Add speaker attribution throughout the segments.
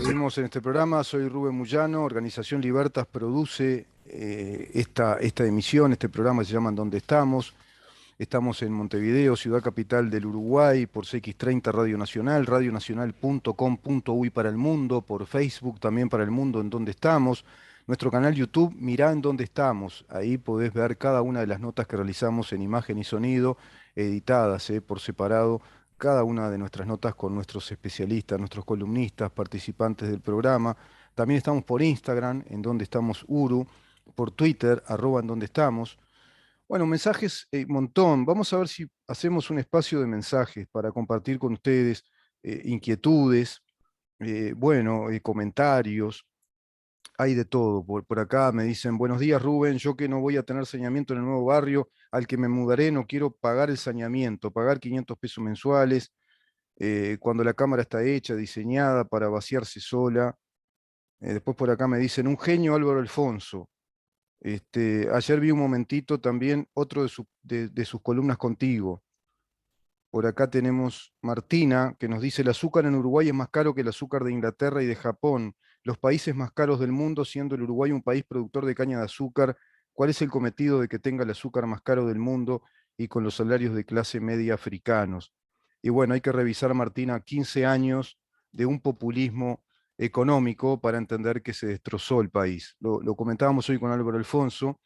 Speaker 1: Seguimos en este programa, soy Rubén Muyano, Organización Libertas produce esta emisión, este programa se llama ¿En dónde estamos? Estamos en Montevideo, ciudad capital del Uruguay, por CX30 Radio Nacional, radionacional.com.uy para el mundo, por Facebook también para el mundo ¿En dónde estamos? Nuestro canal YouTube, mirá en dónde estamos, ahí podés ver cada una de las notas que realizamos en imagen y sonido, editadas por separado cada una de nuestras notas con nuestros especialistas, nuestros columnistas, participantes del programa. También estamos por Instagram, en donde estamos Uru, por Twitter, @ en donde estamos. Bueno, mensajes, montón. Vamos a ver si hacemos un espacio de mensajes para compartir con ustedes inquietudes, comentarios. Hay de todo. Por acá me dicen, buenos días Rubén, yo que no voy a tener saneamiento en el nuevo barrio, al que me mudaré no quiero pagar el saneamiento, pagar 500 pesos mensuales, cuando la cámara está hecha, diseñada para vaciarse sola. Después por acá me dicen, un genio Álvaro Alfonso. Ayer vi un momentito también otro de sus columnas contigo. Por acá tenemos Martina, que nos dice, el azúcar en Uruguay es más caro que el azúcar de Inglaterra y de Japón. Los países más caros del mundo, siendo el Uruguay un país productor de caña de azúcar. ¿Cuál es el cometido de que tenga el azúcar más caro del mundo y con los salarios de clase media africanos? Y bueno, hay que revisar, Martina, 15 años de un populismo económico para entender que se destrozó el país. Lo comentábamos hoy con Álvaro Alfonso,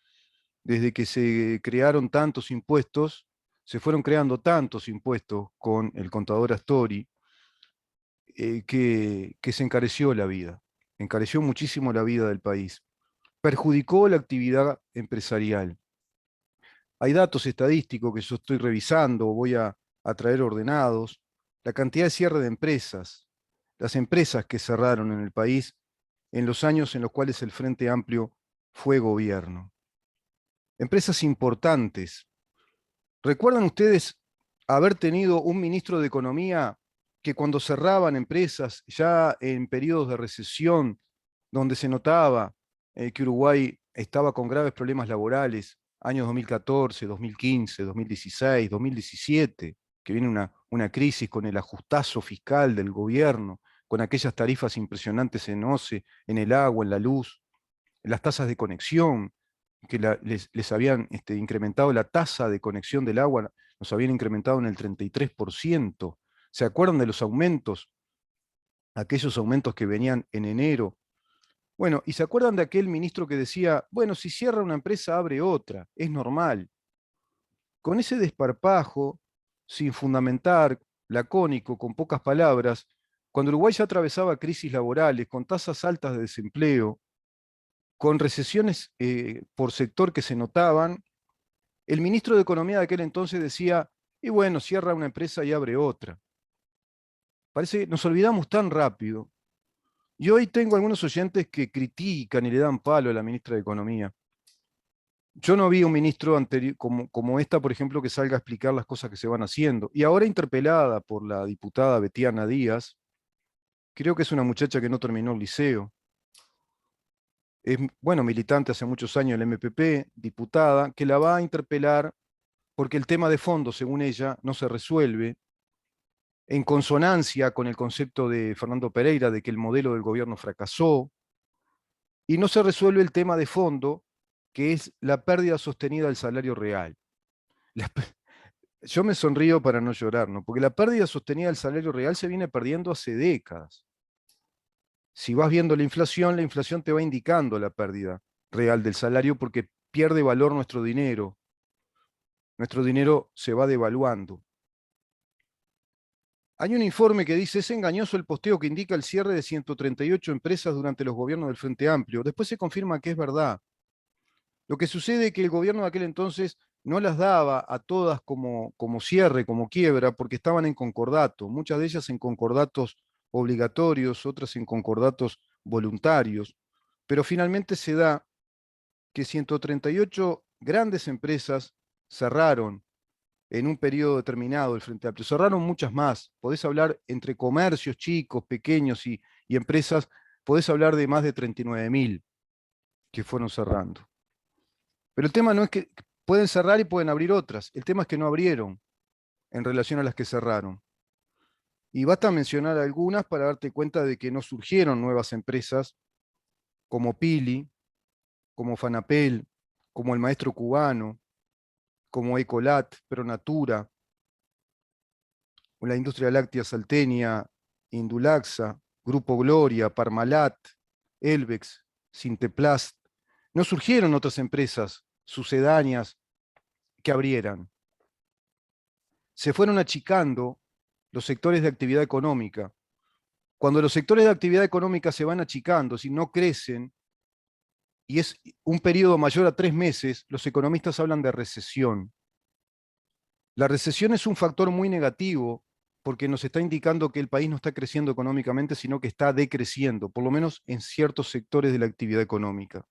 Speaker 1: desde que se crearon tantos impuestos, se fueron creando tantos impuestos con el contador Astori, que se encareció la vida, encareció muchísimo la vida del país, perjudicó la actividad empresarial. Hay datos estadísticos que yo estoy revisando, voy a traer ordenados, la cantidad de cierre de empresas, las empresas que cerraron en el país en los años en los cuales el Frente Amplio fue gobierno. Empresas importantes. ¿Recuerdan ustedes haber tenido un ministro de Economía que cuando cerraban empresas, ya en periodos de recesión, donde se notaba que Uruguay estaba con graves problemas laborales, años 2014, 2015, 2016, 2017, que viene una crisis con el ajustazo fiscal del gobierno, con aquellas tarifas impresionantes en OCE, en el agua, en la luz, en las tasas de conexión, que les habían incrementado la tasa de conexión del agua, nos habían incrementado en el 33%. ¿Se acuerdan de los aumentos? Aquellos aumentos que venían en enero. Bueno, ¿y se acuerdan de aquel ministro que decía, bueno, si cierra una empresa, abre otra, es normal? Con ese desparpajo, sin fundamentar, lacónico, con pocas palabras, cuando Uruguay ya atravesaba crisis laborales, con tasas altas de desempleo, con recesiones por sector que se notaban, el ministro de Economía de aquel entonces decía, y bueno, cierra una empresa y abre otra. Parece que nos olvidamos tan rápido. Y hoy tengo algunos oyentes que critican y le dan palo a la ministra de Economía. Yo no vi un ministro anterior, como esta, por ejemplo, que salga a explicar las cosas que se van haciendo. Y ahora interpelada por la diputada Betiana Díaz, creo que es una muchacha que no terminó el liceo. Es, bueno, militante hace muchos años del MPP, diputada, que la va a interpelar porque el tema de fondo, según ella, no se resuelve en consonancia con el concepto de Fernando Pereira de que el modelo del gobierno fracasó, y no se resuelve el tema de fondo, que es la pérdida sostenida del salario real. La, yo me sonrío para no llorar, ¿no? Porque la pérdida sostenida del salario real se viene perdiendo hace décadas. Si vas viendo la inflación te va indicando la pérdida real del salario porque pierde valor nuestro dinero se va devaluando. Hay un informe que dice, es engañoso el posteo que indica el cierre de 138 empresas durante los gobiernos del Frente Amplio. Después se confirma que es verdad. Lo que sucede es que el gobierno de aquel entonces no las daba a todas como cierre, como quiebra, porque estaban en concordato, muchas de ellas en concordatos obligatorios, otras en concordatos voluntarios, pero finalmente se da que 138 grandes empresas cerraron en un periodo determinado del Frente Amplio. Cerraron muchas más. Podés hablar entre comercios chicos, pequeños y empresas, podés hablar de más de 39.000 que fueron cerrando. Pero el tema no es que pueden cerrar y pueden abrir otras. El tema es que no abrieron en relación a las que cerraron. Y basta mencionar algunas para darte cuenta de que no surgieron nuevas empresas como Pili, como Fanapel, como el Maestro Cubano, como Ecolat, Pronatura, o la industria láctea salteña, Indulaxa, Grupo Gloria, Parmalat, Elbex, Sinteplast. No surgieron otras empresas sucedáneas que abrieran. Se fueron achicando los sectores de actividad económica. Cuando los sectores de actividad económica se van achicando, si no crecen, y es un periodo mayor a 3 meses, los economistas hablan de recesión. La recesión es un factor muy negativo porque nos está indicando que el país no está creciendo económicamente, sino que está decreciendo, por lo menos en ciertos sectores de la actividad económica.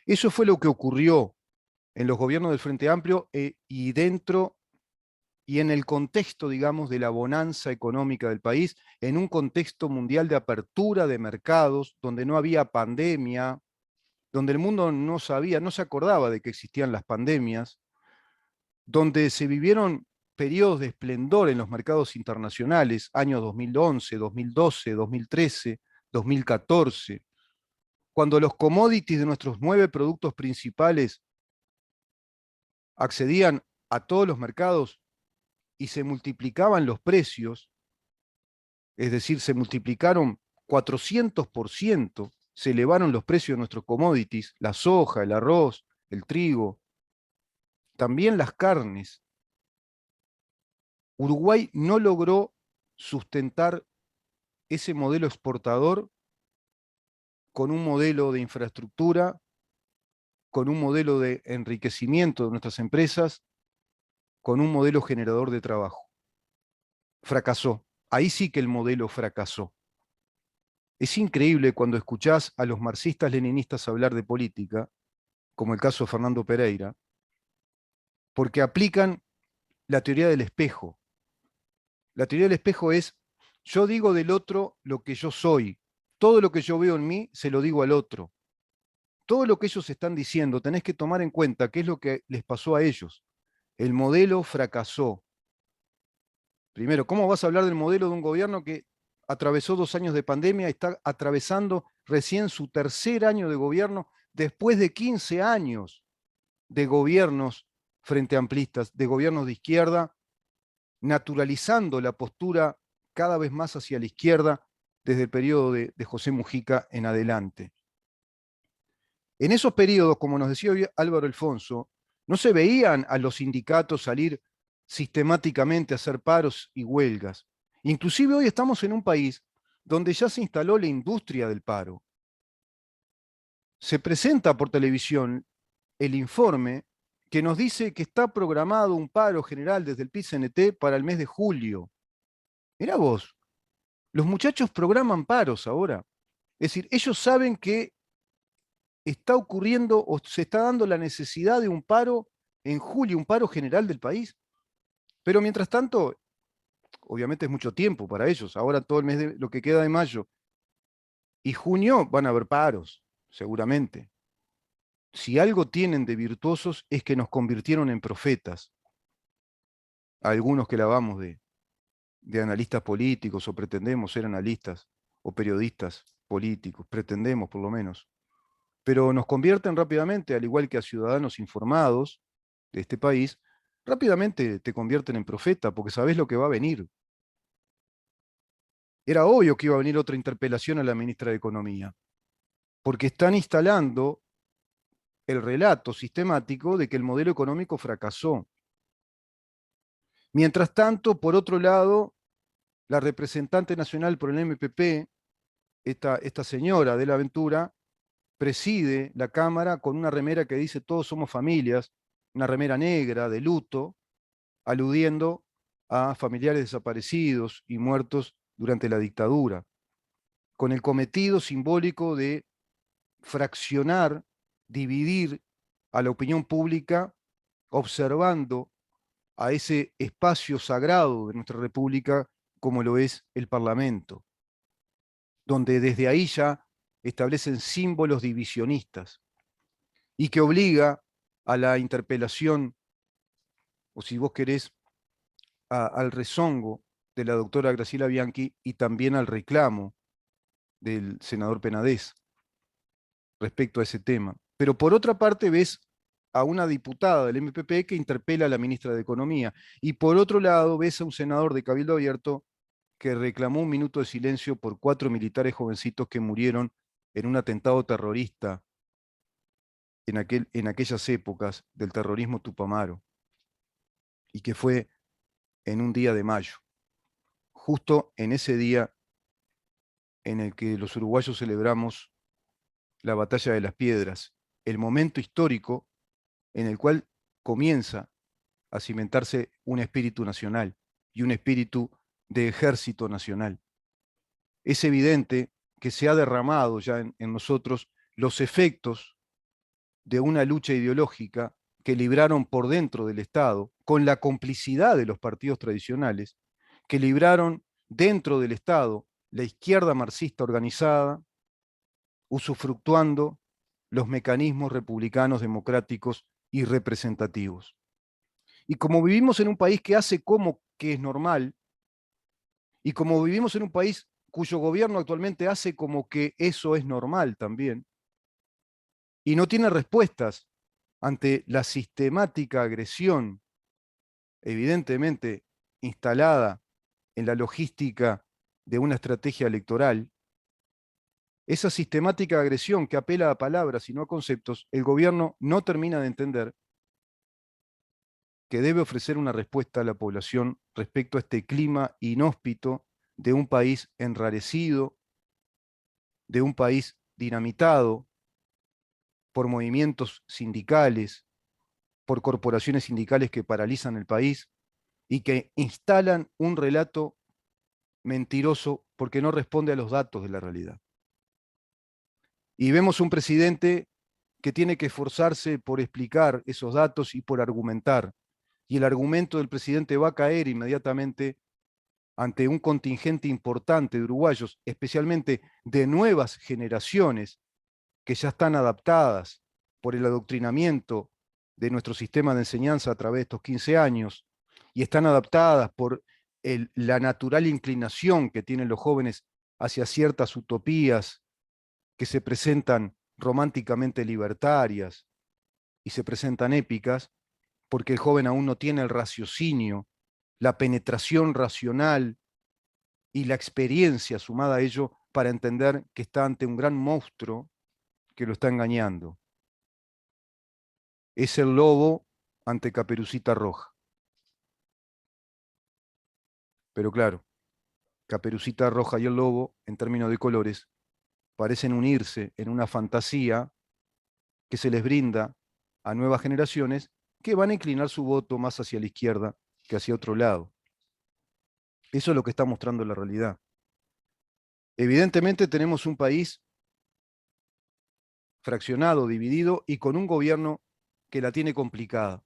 Speaker 1: Eso fue lo que ocurrió en los gobiernos del Frente Amplio y dentro y en el contexto, digamos, de la bonanza económica del país, en un contexto mundial de apertura de mercados, donde no había pandemia, donde el mundo no sabía, no se acordaba de que existían las pandemias, donde se vivieron periodos de esplendor en los mercados internacionales, años 2011, 2012, 2013, 2014, cuando los commodities de nuestros 9 productos principales accedían a todos los mercados y se multiplicaban los precios, es decir, se multiplicaron 400%, se elevaron los precios de nuestros commodities, la soja, el arroz, el trigo, también las carnes. Uruguay no logró sustentar ese modelo exportador con un modelo de infraestructura, con un modelo de enriquecimiento de nuestras empresas, con un modelo generador de trabajo. Fracasó. Ahí sí que el modelo fracasó. Es increíble cuando escuchás a los marxistas-leninistas hablar de política, como el caso de Fernando Pereira, porque aplican la teoría del espejo. La teoría del espejo es, yo digo del otro lo que yo soy, todo lo que yo veo en mí se lo digo al otro. Todo lo que ellos están diciendo tenés que tomar en cuenta qué es lo que les pasó a ellos. El modelo fracasó. Primero, ¿cómo vas a hablar del modelo de un gobierno que atravesó 2 años de pandemia y está atravesando recién su tercer año de gobierno después de 15 años de gobiernos frente amplistas, de gobiernos de izquierda, naturalizando la postura cada vez más hacia la izquierda desde el periodo de José Mujica en adelante? En esos periodos, como nos decía hoy Álvaro Alfonso, no se veían a los sindicatos salir sistemáticamente a hacer paros y huelgas. Inclusive hoy estamos en un país donde ya se instaló la industria del paro. Se presenta por televisión el informe que nos dice que está programado un paro general desde el PIT-CNT para el mes de julio. Mirá vos, los muchachos programan paros ahora. Es decir, ellos saben que está ocurriendo o se está dando la necesidad de un paro en julio, un paro general del país. Pero mientras tanto, obviamente es mucho tiempo para ellos. Ahora todo el mes de lo que queda de mayo y junio van a haber paros, seguramente. Si algo tienen de virtuosos es que nos convirtieron en profetas. A algunos que lavamos de analistas políticos o pretendemos ser analistas o periodistas políticos, pretendemos por lo menos. Pero nos convierten rápidamente, al igual que a ciudadanos informados de este país, rápidamente te convierten en profeta porque sabés lo que va a venir. Era obvio que iba a venir otra interpelación a la ministra de Economía, porque están instalando el relato sistemático de que el modelo económico fracasó. Mientras tanto, por otro lado, la representante nacional por el MPP, esta señora de la Ventura, preside la Cámara con una remera que dice todos somos familias, una remera negra de luto, aludiendo a familiares desaparecidos y muertos durante la dictadura, con el cometido simbólico de fraccionar, dividir a la opinión pública, observando a ese espacio sagrado de nuestra República como lo es el Parlamento, donde desde ahí ya establecen símbolos divisionistas y que obliga a la interpelación, o si vos querés, al rezongo de la doctora Graciela Bianchi y también al reclamo del senador Penades respecto a ese tema. Pero por otra parte ves a una diputada del MPP que interpela a la ministra de Economía. Y por otro lado ves a un senador de Cabildo Abierto que reclamó un minuto de silencio por 4 militares jovencitos que murieron en un atentado terrorista en aquellas épocas del terrorismo tupamaro, y que fue en un día de mayo, justo en ese día en el que los uruguayos celebramos la Batalla de las Piedras, el momento histórico en el cual comienza a cimentarse un espíritu nacional y un espíritu de ejército nacional. Es evidente que se ha derramado ya en nosotros los efectos de una lucha ideológica que libraron por dentro del Estado, con la complicidad de los partidos tradicionales, que libraron dentro del Estado la izquierda marxista organizada, usufructuando los mecanismos republicanos democráticos y representativos. Y como vivimos en un país que hace como que es normal, y como vivimos en un país cuyo gobierno actualmente hace como que eso es normal también, y no tiene respuestas ante la sistemática agresión, evidentemente instalada en la logística de una estrategia electoral, esa sistemática agresión que apela a palabras y no a conceptos, el gobierno no termina de entender que debe ofrecer una respuesta a la población respecto a este clima inhóspito de un país enrarecido, de un país dinamitado por movimientos sindicales, por corporaciones sindicales que paralizan el país y que instalan un relato mentiroso porque no responde a los datos de la realidad. Y vemos un presidente que tiene que esforzarse por explicar esos datos y por argumentar. Y el argumento del presidente va a caer inmediatamente ante un contingente importante de uruguayos, especialmente de nuevas generaciones que ya están adaptadas por el adoctrinamiento de nuestro sistema de enseñanza a través de estos 15 años, y están adaptadas por la natural inclinación que tienen los jóvenes hacia ciertas utopías que se presentan románticamente libertarias y se presentan épicas, porque el joven aún no tiene el raciocinio, la penetración racional y la experiencia sumada a ello para entender que está ante un gran monstruo que lo está engañando. Es el lobo ante Caperucita Roja. Pero claro, Caperucita Roja y el lobo, en términos de colores, parecen unirse en una fantasía que se les brinda a nuevas generaciones que van a inclinar su voto más hacia la izquierda que hacia otro lado. Eso es lo que está mostrando la realidad. Evidentemente tenemos un país fraccionado, dividido y con un gobierno que la tiene complicada.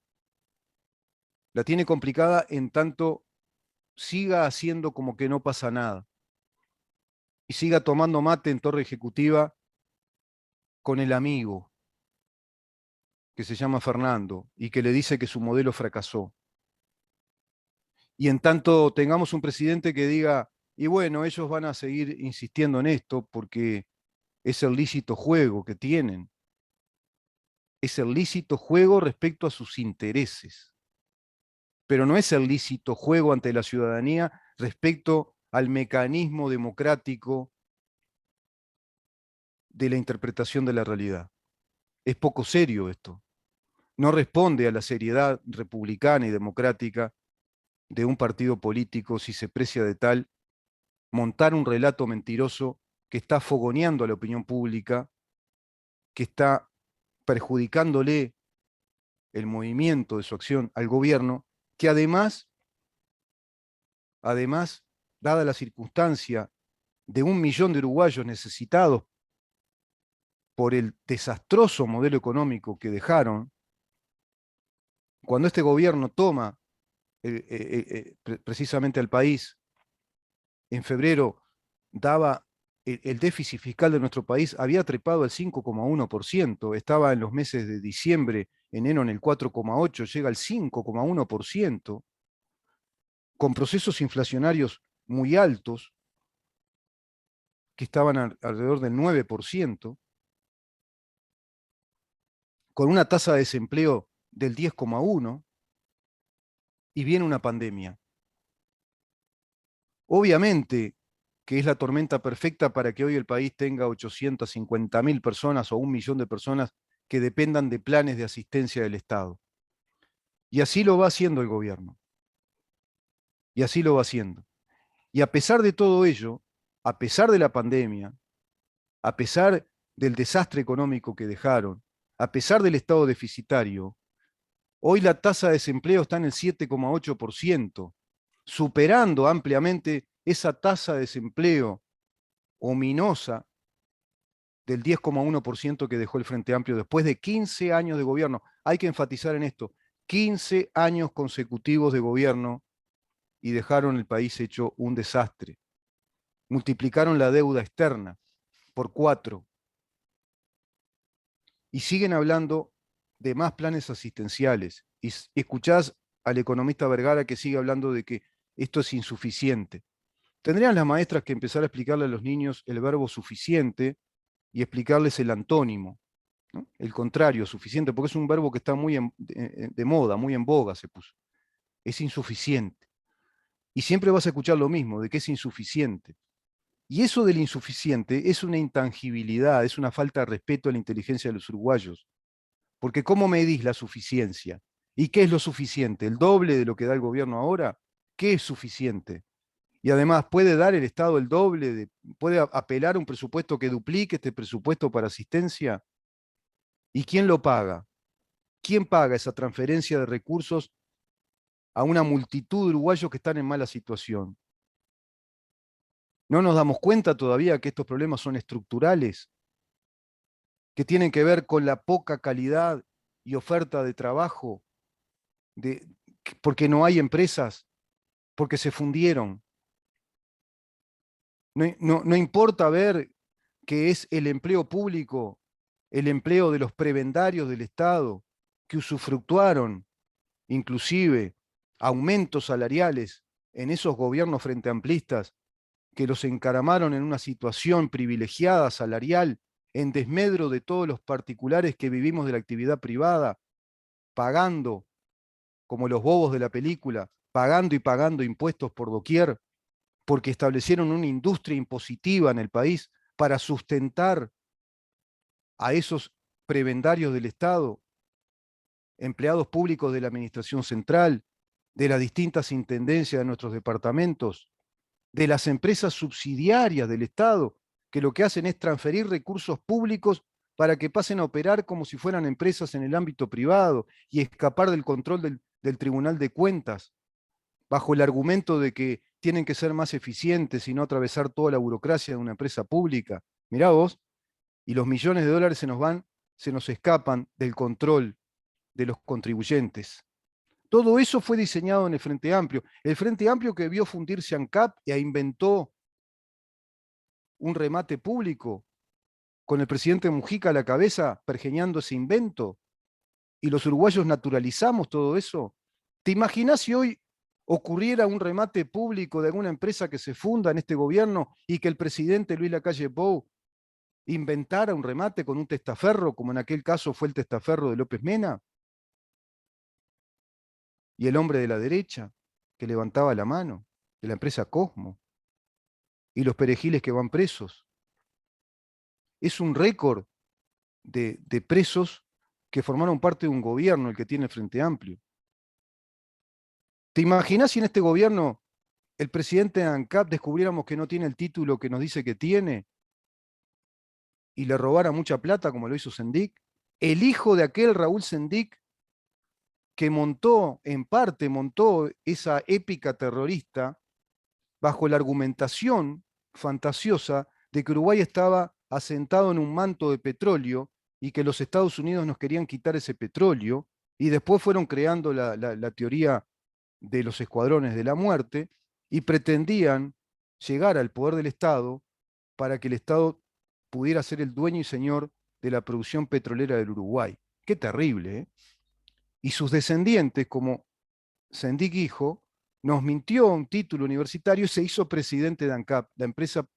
Speaker 1: La tiene complicada en tanto siga haciendo como que no pasa nada y siga tomando mate en torre ejecutiva con el amigo que se llama Fernando y que le dice que su modelo fracasó. Y en tanto tengamos un presidente que diga, y bueno, ellos van a seguir insistiendo en esto porque es el lícito juego que tienen, es el lícito juego respecto a sus intereses, pero no es el lícito juego ante la ciudadanía respecto al mecanismo democrático de la interpretación de la realidad. Es poco serio esto. No responde a la seriedad republicana y democrática de un partido político si se precia de tal montar un relato mentiroso que está fogoneando a la opinión pública, que está perjudicándole el movimiento de su acción al gobierno, que además, dada la circunstancia de 1 millón de uruguayos necesitados por el desastroso modelo económico que dejaron, cuando este gobierno toma precisamente al país, en febrero daba el déficit fiscal de nuestro país había trepado al 5,1%, estaba en los meses de diciembre, enero en el 4,8%, llega al 5,1%, con procesos inflacionarios muy altos, que estaban alrededor del 9%, con una tasa de desempleo del 10,1%, y viene una pandemia. Obviamente que es la tormenta perfecta para que hoy el país tenga 850.000 personas o 1 millón de personas que dependan de planes de asistencia del Estado. Y así lo va haciendo el gobierno. Y así lo va haciendo. Y a pesar de todo ello, a pesar de la pandemia, a pesar del desastre económico que dejaron, a pesar del estado deficitario, hoy la tasa de desempleo está en el 7,8%, superando ampliamente esa tasa de desempleo ominosa del 10,1% que dejó el Frente Amplio después de 15 años de gobierno. Hay que enfatizar en esto, 15 años consecutivos de gobierno y dejaron el país hecho un desastre. Multiplicaron la deuda externa por 4 y siguen hablando de más planes asistenciales. Y escuchás al economista Vergara que sigue hablando de que esto es insuficiente. Tendrían las maestras que empezar a explicarle a los niños el verbo suficiente y explicarles el antónimo, ¿no? El contrario, suficiente, porque es un verbo que está muy de moda, muy en boga se puso. Es insuficiente. Y siempre vas a escuchar lo mismo, de que es insuficiente. Y eso del insuficiente es una intangibilidad, es una falta de respeto a la inteligencia de los uruguayos. Porque ¿cómo medís la suficiencia? ¿Y qué es lo suficiente? ¿El doble de lo que da el gobierno ahora? ¿Qué es suficiente? Y además, ¿puede dar el Estado el doble? ¿Puede apelar a un presupuesto que duplique este presupuesto para asistencia? ¿Y quién lo paga? ¿Quién paga esa transferencia de recursos a una multitud de uruguayos que están en mala situación? ¿No nos damos cuenta todavía que estos problemas son estructurales, que tienen que ver con la poca calidad y oferta de trabajo, de, porque no hay empresas, porque se fundieron? No importa ver que es el empleo público, el empleo de los prebendarios del Estado, que usufructuaron inclusive aumentos salariales en esos gobiernos frente amplistas que los encaramaron en una situación privilegiada salarial en desmedro de todos los particulares que vivimos de la actividad privada, pagando, como los bobos de la película, pagando y pagando impuestos por doquier, porque establecieron una industria impositiva en el país para sustentar a esos prebendarios del Estado, empleados públicos de la Administración Central, de las distintas intendencias de nuestros departamentos, de las empresas subsidiarias del Estado, que lo que hacen es transferir recursos públicos para que pasen a operar como si fueran empresas en el ámbito privado y escapar del control del Tribunal de Cuentas, bajo el argumento de que tienen que ser más eficientes y no atravesar toda la burocracia de una empresa pública. Mirá vos, y los millones de dólares se nos escapan del control de los contribuyentes. Todo eso fue diseñado en el Frente Amplio. El Frente Amplio que vio fundirse ANCAP e inventó un remate público con el presidente Mujica a la cabeza pergeñando ese invento, y los uruguayos naturalizamos todo eso. ¿Te imaginás si hoy ocurriera un remate público de alguna empresa que se funda en este gobierno y que el presidente Luis Lacalle Pou inventara un remate con un testaferro, como en aquel caso fue el testaferro de López Mena, y el hombre de la derecha que levantaba la mano, de la empresa Cosmo, y los perejiles que van presos? Es un récord de presos que formaron parte de un gobierno, el que tiene el Frente Amplio. ¿Te imaginas si en este gobierno el presidente de ANCAP descubriéramos que no tiene el título que nos dice que tiene y le robara mucha plata como lo hizo Sendik? El hijo de aquel Raúl Sendik que montó, en parte montó esa épica terrorista bajo la argumentación fantasiosa de que Uruguay estaba asentado en un manto de petróleo y que los Estados Unidos nos querían quitar ese petróleo, y después fueron creando la teoría de los escuadrones de la muerte y pretendían llegar al poder del Estado para que el Estado pudiera ser el dueño y señor de la producción petrolera del Uruguay. Qué terrible, ¿eh? Y sus descendientes, como Sendik hijo, nos mintió un título universitario y se hizo presidente de ANCAP, la empresa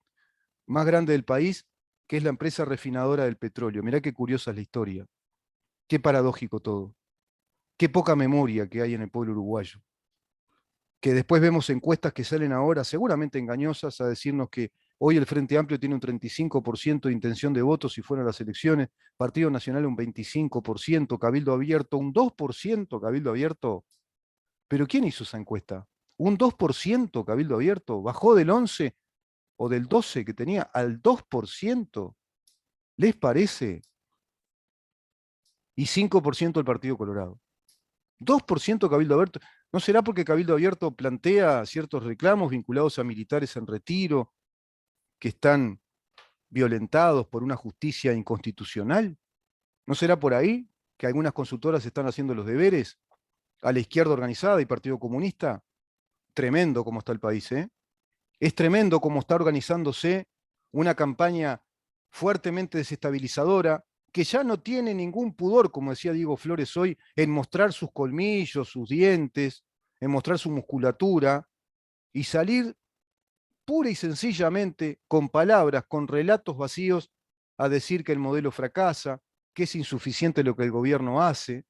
Speaker 1: más grande del país, que es la empresa refinadora del petróleo. Mirá qué curiosa es la historia, qué paradójico todo, qué poca memoria que hay en el pueblo uruguayo. Que después vemos encuestas que salen ahora, seguramente engañosas, a decirnos que hoy el Frente Amplio tiene un 35% de intención de votos si fueran las elecciones, Partido Nacional un 25%, Cabildo Abierto un 2%, Cabildo Abierto. ¿Pero quién hizo esa encuesta? Un 2% Cabildo Abierto, bajó del 11 o del 12 que tenía al 2%. ¿Les parece? Y 5% el Partido Colorado. 2% Cabildo Abierto. ¿No será porque Cabildo Abierto plantea ciertos reclamos vinculados a militares en retiro que están violentados por una justicia inconstitucional? ¿No será por ahí que algunas consultoras están haciendo los deberes a la izquierda organizada y Partido Comunista? Tremendo cómo está el país, ¿eh? Es tremendo cómo está organizándose una campaña fuertemente desestabilizadora que ya no tiene ningún pudor, como decía Diego Flores hoy, en mostrar sus colmillos, sus dientes, en mostrar su musculatura y salir pura y sencillamente con palabras, con relatos vacíos, a decir que el modelo fracasa, que es insuficiente lo que el gobierno hace,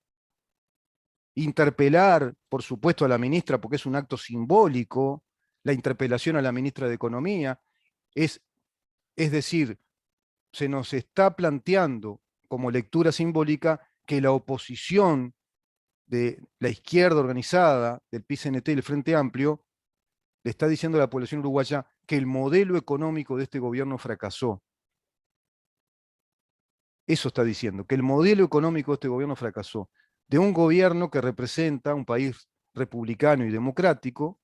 Speaker 1: interpelar, por supuesto, a la ministra, porque es un acto simbólico, la interpelación a la ministra de Economía, es, es decir, se nos está planteando como lectura simbólica que la oposición de la izquierda organizada, del PCNT y del Frente Amplio, le está diciendo a la población uruguaya que el modelo económico de este gobierno fracasó. Eso está diciendo, que el modelo económico de este gobierno fracasó. De un gobierno que representa un país republicano y democrático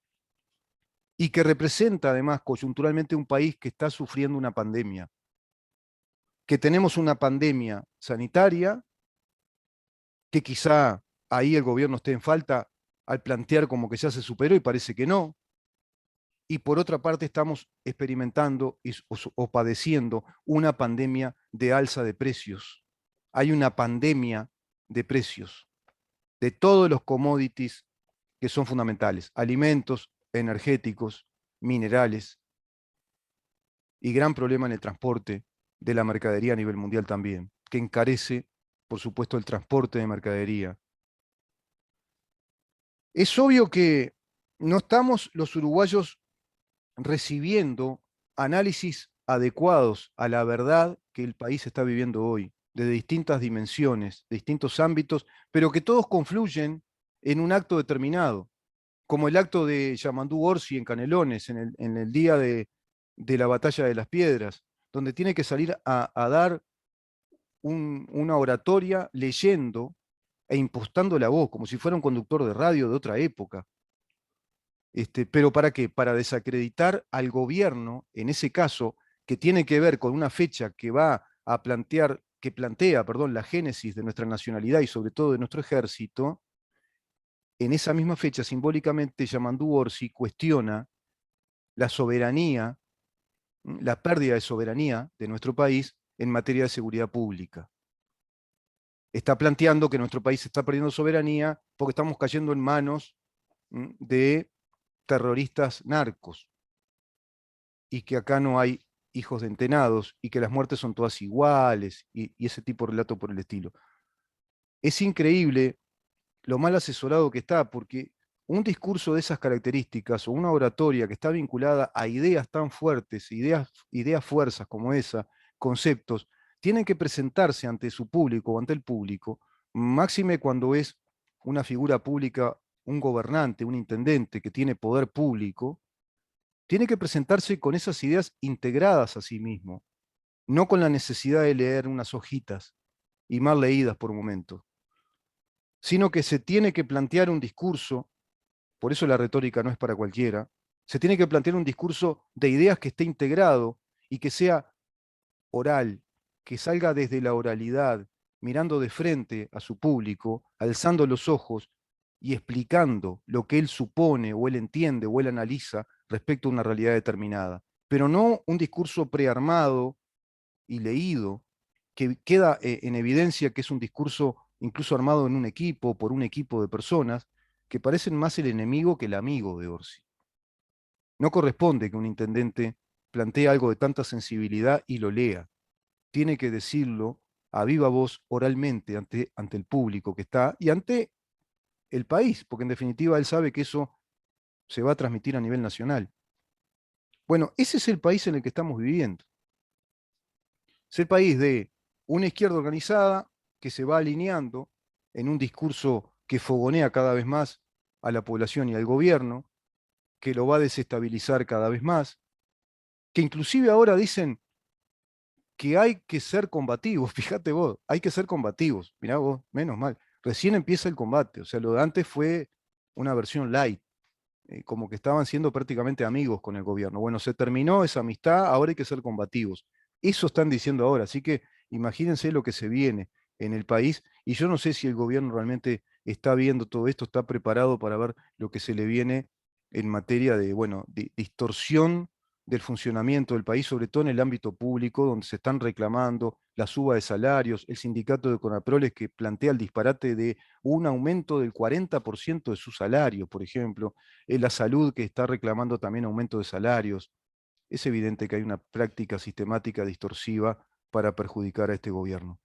Speaker 1: y que representa además coyunturalmente un país que está sufriendo una pandemia. Que tenemos una pandemia sanitaria, que quizá ahí el gobierno esté en falta al plantear como que ya se superó y parece que no, y por otra parte estamos experimentando o padeciendo una pandemia de alza de precios. Hay una pandemia de precios de todos los commodities que son fundamentales, alimentos, energéticos, minerales, y gran problema en el transporte de la mercadería a nivel mundial también, que encarece, por supuesto, el transporte de mercadería. Es obvio que no estamos los uruguayos recibiendo análisis adecuados a la verdad que el país está viviendo hoy, de distintas dimensiones, de distintos ámbitos, pero que todos confluyen en un acto determinado, como el acto de Yamandú Orsi en Canelones, en el día de la batalla de las piedras, donde tiene que salir a dar una oratoria leyendo e impostando la voz, como si fuera un conductor de radio de otra época. Pero ¿para qué? Para desacreditar al gobierno, en ese caso, que tiene que ver con una fecha que va a plantear, que plantea, perdón, la génesis de nuestra nacionalidad y sobre todo de nuestro ejército. En esa misma fecha, simbólicamente, Yamandú Orsi cuestiona la soberanía, la pérdida de soberanía de nuestro país en materia de seguridad pública. Está planteando que nuestro país está perdiendo soberanía porque estamos cayendo en manos de terroristas narcos y que acá no hay hijos de entenados y que las muertes son todas iguales y ese tipo de relato por el estilo. Es increíble lo mal asesorado que está, porque un discurso de esas características o una oratoria que está vinculada a ideas tan fuertes, ideas fuerzas como esa, conceptos, tienen que presentarse ante su público o ante el público, máxime cuando es una figura pública, un gobernante, un intendente que tiene poder público, tiene que presentarse con esas ideas integradas a sí mismo, no con la necesidad de leer unas hojitas y mal leídas por un momento, sino que se tiene que plantear un discurso, por eso la retórica no es para cualquiera, se tiene que plantear un discurso de ideas que esté integrado y que sea oral, que salga desde la oralidad, mirando de frente a su público, alzando los ojos y explicando lo que él supone o él entiende o él analiza respecto a una realidad determinada. Pero no un discurso prearmado y leído, que queda en evidencia que es un discurso incluso armado en un equipo, por un equipo de personas, que parecen más el enemigo que el amigo de Orsi. No corresponde que un intendente plantee algo de tanta sensibilidad y lo lea. Tiene que decirlo a viva voz oralmente ante el público que está y ante el país, porque en definitiva él sabe que eso se va a transmitir a nivel nacional. Bueno, ese es el país en el que estamos viviendo. Es el país de una izquierda organizada que se va alineando en un discurso que fogonea cada vez más a la población y al gobierno, que lo va a desestabilizar cada vez más, que inclusive ahora dicen que hay que ser combativos, fíjate vos, hay que ser combativos, mirá vos, menos mal, recién empieza el combate, o sea, lo de antes fue una versión light, como que estaban siendo prácticamente amigos con el gobierno. Bueno, se terminó esa amistad, ahora hay que ser combativos. Eso están diciendo ahora, así que imagínense lo que se viene en el país y yo no sé si el gobierno realmente está viendo todo esto, está preparado para ver lo que se le viene en materia de, bueno, de distorsión del funcionamiento del país, sobre todo en el ámbito público, donde se están reclamando la suba de salarios, el sindicato de Conaproles que plantea el disparate de un aumento del 40% de su salario, por ejemplo, la salud que está reclamando también aumento de salarios. Es evidente que hay una práctica sistemática distorsiva para perjudicar a este gobierno.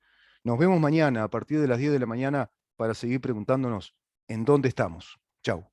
Speaker 1: Nos vemos mañana a partir de las 10 de la mañana para seguir preguntándonos en dónde estamos. Chau.